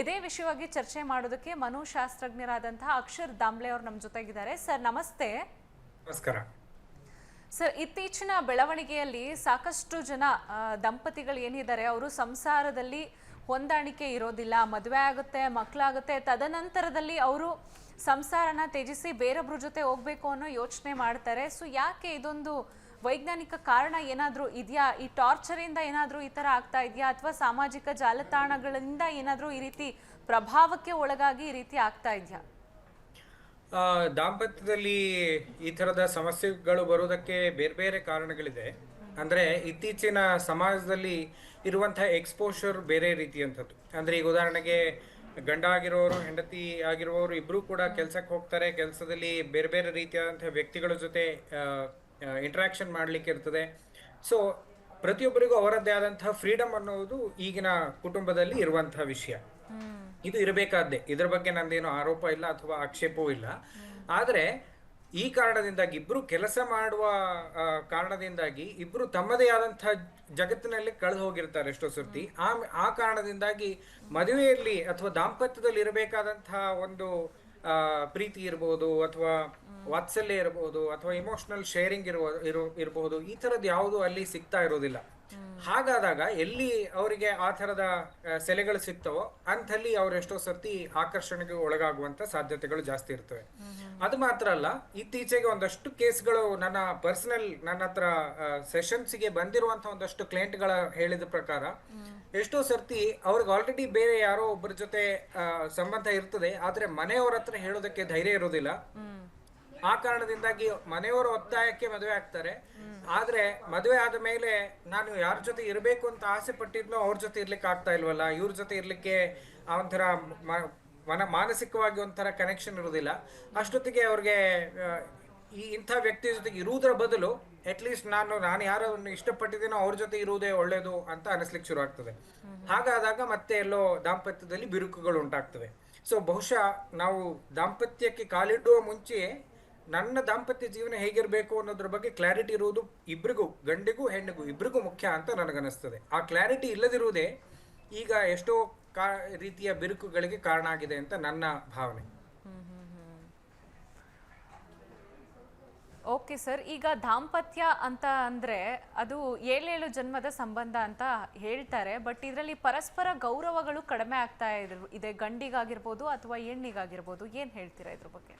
ಇದೇ ವಿಷಯವಾಗಿ ಚರ್ಚೆ ಮಾಡೋದಕ್ಕೆ ಮನೋಶಾಸ್ತ್ರಜ್ಞರಾದಂತಹ ಅಕ್ಷರ್ ದಾಮ್ಲೆ ಅವರು ನಮ್ಮ ಜೊತೆಗಿದ್ದಾರೆ. ಸರ್ ನಮಸ್ತೆ. ನಮಸ್ಕಾರ ಸರ್, ಇತ್ತೀಚಿನ ಬೆಳವಣಿಗೆಯಲ್ಲಿ ಸಾಕಷ್ಟು ಜನ ದಂಪತಿಗಳು ಏನಿದ್ದಾರೆ ಅವರು ಸಂಸಾರದಲ್ಲಿ ಹೊಂದಾಣಿಕೆ ಇರೋದಿಲ್ಲ, ಮದುವೆ ಆಗುತ್ತೆ, ಮಕ್ಕಳಾಗುತ್ತೆ, ತದನಂತರದಲ್ಲಿ ಅವರು ಸಂಸಾರನ ತ್ಯಜಿಸಿ ಬೇರೊಬ್ಬರ ಜೊತೆ ಹೋಗ್ಬೇಕು ಅನ್ನೋ ಯೋಚನೆ ಮಾಡ್ತಾರೆ. ಸೊ ಯಾಕೆ ಇದೊಂದು ವೈಜ್ಞಾನಿಕ ಕಾರಣ ಏನಾದರೂ ಇದೆಯಾ? ಈ ಟಾರ್ಚರಿಂದ ಏನಾದರೂ ಈ ಥರ ಆಗ್ತಾ ಇದೆಯಾ, ಅಥವಾ ಸಾಮಾಜಿಕ ಜಾಲತಾಣಗಳಿಂದ ಏನಾದರೂ ಈ ರೀತಿ ಪ್ರಭಾವಕ್ಕೆ ಒಳಗಾಗಿ ಈ ರೀತಿ ಆಗ್ತಾ ಇದೆಯಾ? ದಾಂಪತ್ಯದಲ್ಲಿ ಈ ತರದ ಸಮಸ್ಯೆಗಳು ಬರುವುದಕ್ಕೆ ಬೇರೆ ಬೇರೆ ಕಾರಣಗಳಿದೆ. ಅಂದ್ರೆ ಇತ್ತೀಚಿನ ಸಮಾಜದಲ್ಲಿ ಇರುವಂತಹ ಎಕ್ಸ್ಪೋಷರ್ ಬೇರೆ ರೀತಿಯಂಥದ್ದು. ಅಂದ್ರೆ ಈಗ ಉದಾಹರಣೆಗೆ ಗಂಡ ಆಗಿರೋರು ಹೆಂಡತಿ ಆಗಿರುವವರು ಇಬ್ರು ಕೂಡ ಕೆಲ್ಸಕ್ಕೆ ಹೋಗ್ತಾರೆ. ಕೆಲಸದಲ್ಲಿ ಬೇರೆ ಬೇರೆ ರೀತಿಯಾದಂತಹ ವ್ಯಕ್ತಿಗಳ ಜೊತೆ ಇಂಟ್ರಾಕ್ಷನ್ ಮಾಡ್ಲಿಕ್ಕೆ ಇರ್ತದೆ. ಸೊ ಪ್ರತಿಯೊಬ್ಬರಿಗೂ ಅವರದ್ದೇ ಆದಂತಹ ಫ್ರೀಡಮ್ ಅನ್ನೋದು ಈಗಿನ ಕುಟುಂಬದಲ್ಲಿ ಇರುವಂತಹ ವಿಷಯ. ಇದು ಇರಬೇಕಾದ್ದೆ, ಇದರ ಬಗ್ಗೆ ನಂದೇನು ಆರೋಪ ಇಲ್ಲ ಅಥವಾ ಆಕ್ಷೇಪವೂ ಇಲ್ಲ. ಆದ್ರೆ ಈ ಕಾರಣದಿಂದಾಗಿ ಇಬ್ರು ಕೆಲಸ ಮಾಡುವ ಕಾರಣದಿಂದಾಗಿ ಇಬ್ರು ತಮ್ಮದೇ ಆದಂತಹ ಜಗತ್ತಿನಲ್ಲಿ ಕಳೆದು ಹೋಗಿರ್ತಾರೆ ಎಷ್ಟೋ ಸರ್ತಿ. ಆ ಕಾರಣದಿಂದಾಗಿ ಮದುವೆಯಲ್ಲಿ ಅಥವಾ ದಾಂಪತ್ಯದಲ್ಲಿ ಇರಬೇಕಾದಂತಹ ಒಂದು ಪ್ರೀತಿ ಇರಬಹುದು, ಅಥವಾ ವಾತ್ಸಲ್ಯ ಇರಬಹುದು, ಅಥವಾ ಇಮೋಷನಲ್ ಶೇರಿಂಗ್ ಇರಬಹುದು, ಈ ತರದ್ ಯಾವುದು ಅಲ್ಲಿ ಸಿಗ್ತಾ ಇರೋದಿಲ್ಲ. ಹಾಗಾದಾಗ ಎಲ್ಲಿ ಅವರಿಗೆ ಆ ತರದ ಸೆಲೆಗಳು ಸಿಗ್ತವೋ ಅಂತಲ್ಲಿ ಅವ್ರು ಎಷ್ಟೋ ಸರ್ತಿ ಆಕರ್ಷಣೆಗೆ ಒಳಗಾಗುವಂತ ಸಾಧ್ಯತೆಗಳು ಜಾಸ್ತಿ ಇರ್ತವೆ. ಅದು ಮಾತ್ರ ಅಲ್ಲ, ಇತ್ತೀಚೆಗೆ ಒಂದಷ್ಟು ಕೇಸ್ಗಳು ನನ್ನ ಹತ್ರ ಸೆಷನ್ಸ್ಗೆ ಬಂದಿರುವಂತ ಒಂದಷ್ಟು ಕ್ಲೈಂಟ್ಗಳ ಹೇಳಿದ ಪ್ರಕಾರ ಎಷ್ಟೋ ಸರ್ತಿ ಅವ್ರಿಗೆ ಆಲ್ರೆಡಿ ಬೇರೆ ಯಾರೋ ಒಬ್ಬರ ಜೊತೆ ಸಂಬಂಧ ಇರ್ತದೆ, ಆದ್ರೆ ಮನೆಯವ್ರ ಹತ್ರ ಹೇಳೋದಕ್ಕೆ ಧೈರ್ಯ ಇರೋದಿಲ್ಲ. ಆ ಕಾರಣದಿಂದಾಗಿ ಮನೆಯವರ ಒತ್ತಾಯಕ್ಕೆ ಮದುವೆ ಆಗ್ತಾರೆ. ಆದ್ರೆ ಮದುವೆ ಆದ ಮೇಲೆ ನಾನು ಯಾರ ಜೊತೆ ಇರಬೇಕು ಅಂತ ಆಸೆ ಪಟ್ಟಿದ್ನೋ ಅವ್ರ ಜೊತೆ ಇರ್ಲಿಕ್ಕೆ ಆಗ್ತಾ ಇಲ್ವಲ್ಲ, ಇವ್ರ ಜೊತೆ ಇರ್ಲಿಕ್ಕೆ ಒಂಥರ ಮಾನಸಿಕವಾಗಿ ಒಂಥರ ಕನೆಕ್ಷನ್ ಇರುವುದಿಲ್ಲ. ಅಷ್ಟೊತ್ತಿಗೆ ಅವ್ರಿಗೆ ಇಂಥ ವ್ಯಕ್ತಿ ಜೊತೆಗೆ ಇರುವುದರ ಬದಲು ಅಟ್ಲೀಸ್ಟ್ ನಾನು ಯಾರನ್ನು ಇಷ್ಟಪಟ್ಟಿದ್ದೇನೋ ಅವ್ರ ಜೊತೆ ಇರುವುದೇ ಒಳ್ಳೇದು ಅಂತ ಅನಿಸ್ಲಿಕ್ಕೆ ಶುರು ಆಗ್ತದೆ. ಹಾಗಾದಾಗ ಮತ್ತೆ ಎಲ್ಲೋ ದಾಂಪತ್ಯದಲ್ಲಿ ಬಿರುಕುಗಳು ಉಂಟಾಗ್ತವೆ. ಸೊ ಬಹುಶಃ ನಾವು ದಾಂಪತ್ಯಕ್ಕೆ ಕಾಲಿಡುವ ಮುಂಚೆ ನನ್ನ ದಾಂಪತ್ಯ ಜೀವನ ಹೇಗಿರಬೇಕು ಅನ್ನೋದ್ರ ಬಗ್ಗೆ ಕ್ಲಾರಿಟಿ ಇರುವುದು ಇಬ್ರಿಗೂ, ಗಂಡಿಗೂ ಹೆಣ್ಣಿಗೂ ಇಬ್ರಿಗೂ ಮುಖ್ಯ ಅಂತ ನನಗನ್ನಿಸ್ತದೆ. ಆ ಕ್ಲಾರಿಟಿ ಇಲ್ಲದಿರುವುದೇ ಈಗ ಎಷ್ಟೋ ರೀತಿಯ ಬಿರುಕುಗಳಿಗೆ ಕಾರಣ ಆಗಿದೆ ಅಂತ ನನ್ನ ಭಾವನೆ. ಓಕೆ ಸರ್, ಈಗ ದಾಂಪತ್ಯ ಅಂತ ಅಂದ್ರೆ ಅದು 7 ಜನ್ಮದ ಸಂಬಂಧ ಅಂತ ಹೇಳ್ತಾರೆ. ಬಟ್ ಇದರಲ್ಲಿ ಪರಸ್ಪರ ಗೌರವಗಳು ಕಡಿಮೆ ಆಗ್ತಾ ಇದೆ, ಗಂಡಿಗಾಗಿರ್ಬೋದು ಅಥವಾ ಹೆಣ್ಣಿಗಾಗಿರ್ಬೋದು. ಏನ್ ಹೇಳ್ತೀರಾ ಇದ್ರ ಬಗ್ಗೆ?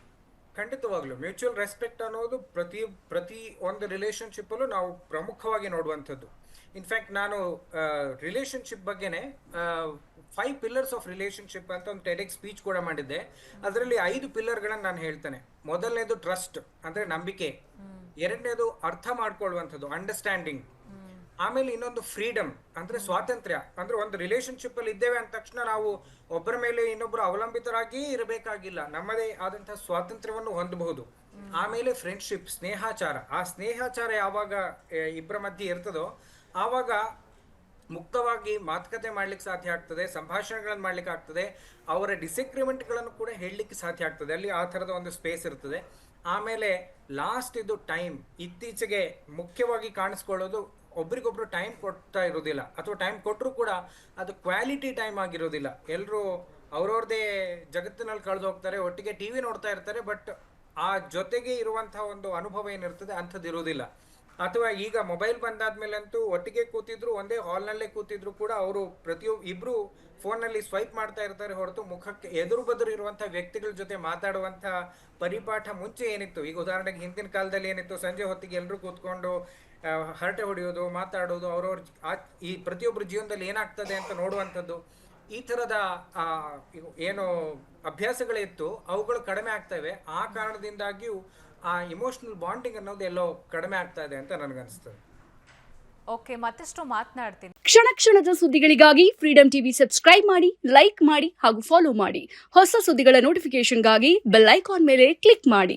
ಖಂಡಿತವಾಗ್ಲು ಮ್ಯೂಚುವಲ್ ರೆಸ್ಪೆಕ್ಟ್ ಅನ್ನೋದು ಪ್ರತಿ ಒಂದು ರಿಲೇಶನ್ಶಿಪ್ ಅಲ್ಲೂ ನಾವು ಪ್ರಮುಖವಾಗಿ ನೋಡುವಂಥದ್ದು. ಇನ್ಫ್ಯಾಕ್ಟ್ ನಾನು ರಿಲೇಶನ್ಶಿಪ್ ಬಗ್ಗೆನೆ 5 pillars ಆಫ್ ರಿಲೇಶನ್ಶಿಪ್ ಅಂತ ಒಂದು ಟೆಡೆಕ್ಸ್ ಸ್ಪೀಚ್ ಕೂಡ ಮಾಡಿದ್ದೆ. ಅದರಲ್ಲಿ 5 ಪಿಲ್ಲರ್ಗಳನ್ನ ನಾನು ಹೇಳ್ತೇನೆ. ಮೊದಲನೇದು ಟ್ರಸ್ಟ್ ಅಂದ್ರೆ ನಂಬಿಕೆ, ಎರಡನೇದು ಅರ್ಥ ಮಾಡ್ಕೊಳ್ಳುವಂಥದ್ದು ಅಂಡರ್ಸ್ಟ್ಯಾಂಡಿಂಗ್, ಆಮೇಲೆ ಇನ್ನೊಂದು ಫ್ರೀಡಮ್ ಅಂದ್ರೆ ಸ್ವಾತಂತ್ರ್ಯ. ಅಂದ್ರೆ ಒಂದು ರಿಲೇಶನ್ಶಿಪ್ ಅಲ್ಲಿ ಇದ್ದೇವೆ ಅಂದ ತಕ್ಷಣ ನಾವು ಒಬ್ಬರ ಮೇಲೆ ಇನ್ನೊಬ್ಬರು ಅವಲಂಬಿತರಾಗಿಯೇ ಇರಬೇಕಾಗಿಲ್ಲ, ನಮ್ಮದೇ ಆದಂತಹ ಸ್ವಾತಂತ್ರ್ಯವನ್ನು ಹೊಂದಬಹುದು. ಆಮೇಲೆ ಫ್ರೆಂಡ್ಶಿಪ್, ಸ್ನೇಹಾಚಾರ. ಆ ಸ್ನೇಹಾಚಾರ ಯಾವಾಗ ಇಬ್ಬರ ಮಧ್ಯೆ ಇರ್ತದೋ ಆವಾಗ ಮುಕ್ತವಾಗಿ ಮಾತುಕತೆ ಮಾಡ್ಲಿಕ್ಕೆ ಸಾಧ್ಯ ಆಗ್ತದೆ, ಸಂಭಾಷಣೆಗಳನ್ನು ಮಾಡ್ಲಿಕ್ಕೆ ಆಗ್ತದೆ, ಅವರ ಡಿಸಗ್ರಿಮೆಂಟ್ಗಳನ್ನು ಕೂಡ ಹೇಳಲಿಕ್ಕೆ ಸಾಧ್ಯ ಆಗ್ತದೆ. ಅಲ್ಲಿ ಆ ಥರದ ಒಂದು ಸ್ಪೇಸ್ ಇರ್ತದೆ. ಆಮೇಲೆ ಲಾಸ್ಟ್ ಇದು ಟೈಮ್. ಇತ್ತೀಚೆಗೆ ಮುಖ್ಯವಾಗಿ ಕಾಣಿಸ್ಕೊಳ್ಳೋದು ಒಬ್ರಿಗೊಬ್ರು ಟೈಮ್ ಕೊಡ್ತಾ ಇರೋದಿಲ್ಲ, ಅಥವಾ ಟೈಮ್ ಕೊಟ್ಟರು ಕೂಡ ಅದು ಕ್ವಾಲಿಟಿ ಟೈಮ್ ಆಗಿರೋದಿಲ್ಲ. ಎಲ್ಲರೂ ಅವ್ರವ್ರದೇ ಜಗತ್ತಿನಲ್ಲಿ ಕಳೆದು ಹೋಗ್ತಾರೆ, ಒಟ್ಟಿಗೆ ಟಿವಿ ನೋಡ್ತಾ ಇರ್ತಾರೆ, ಬಟ್ ಆ ಜೊತೆಗೆ ಇರುವಂತಹ ಒಂದು ಅನುಭವ ಏನಿರ್ತದೆ ಅಂಥದ್ದು ಇರೋದಿಲ್ಲ. ಅಥವಾ ಈಗ ಮೊಬೈಲ್ ಬಂದಾದ್ಮೇಲಂತೂ ಒಟ್ಟಿಗೆ ಕೂತಿದ್ರು, ಒಂದೇ ಹಾಲ್ನಲ್ಲೇ ಕೂತಿದ್ರು ಕೂಡ ಅವರು ಇಬ್ರು ಫೋನ್ನಲ್ಲಿ ಸ್ವೈಪ್ ಮಾಡ್ತಾ ಇರ್ತಾರೆ ಹೊರತು ಮುಖಕ್ಕೆ ಎದುರು ಬದುರು ಇರುವಂತಹ ವ್ಯಕ್ತಿಗಳ ಜೊತೆ ಮಾತಾಡುವಂತಹ ಪರಿಪಾಠ ಮುಂಚೆ ಏನಿತ್ತು. ಈಗ ಉದಾಹರಣೆಗೆ ಹಿಂದಿನ ಕಾಲದಲ್ಲಿ ಏನಿತ್ತು, ಸಂಜೆ ಹೊತ್ತಿಗೆ ಎಲ್ಲರೂ ಕೂತ್ಕೊಂಡು ಹರಟೆ ಹೊಡೆಯೋದು, ಮಾತಾಡೋದು, ಈ ಪ್ರತಿಯೊಬ್ಬರ ಜೀವನದಲ್ಲಿ ಏನಾಗ್ತದೆ ಅಂತ ನೋಡುವಂಥದ್ದು, ಈ ಥರದ ಏನು ಅಭ್ಯಾಸಗಳಿತ್ತು ಅವುಗಳು ಕಡಿಮೆ ಆಗ್ತವೆ. ಆ ಕಾರಣದಿಂದಾಗಿಯೂ ಆ ಇಮೋಷನಲ್ ಬಾಂಡಿಂಗ್ ಅನ್ನೋದು ಎಲ್ಲೋ ಕಡಿಮೆ ಆಗ್ತಾ ಇದೆ ಅಂತ ನನಗನ್ನಿಸ್ತದೆ. ಓಕೆ, ಮತ್ತಷ್ಟು ಮಾತನಾಡ್ತೀನಿ. ಕ್ಷಣ ಕ್ಷಣದ ಸುದ್ದಿಗಳಿಗಾಗಿ ಫ್ರೀಡಂ ಟಿವಿ ಸಬ್ಸ್ಕ್ರೈಬ್ ಮಾಡಿ, ಲೈಕ್ ಮಾಡಿ ಹಾಗೂ ಫಾಲೋ ಮಾಡಿ. ಹೊಸ ಸುದ್ದಿಗಳ ನೋಟಿಫಿಕೇಶನ್ಗಾಗಿ ಬೆಲ್ ಐಕಾನ್ ಮೇಲೆ ಕ್ಲಿಕ್ ಮಾಡಿ.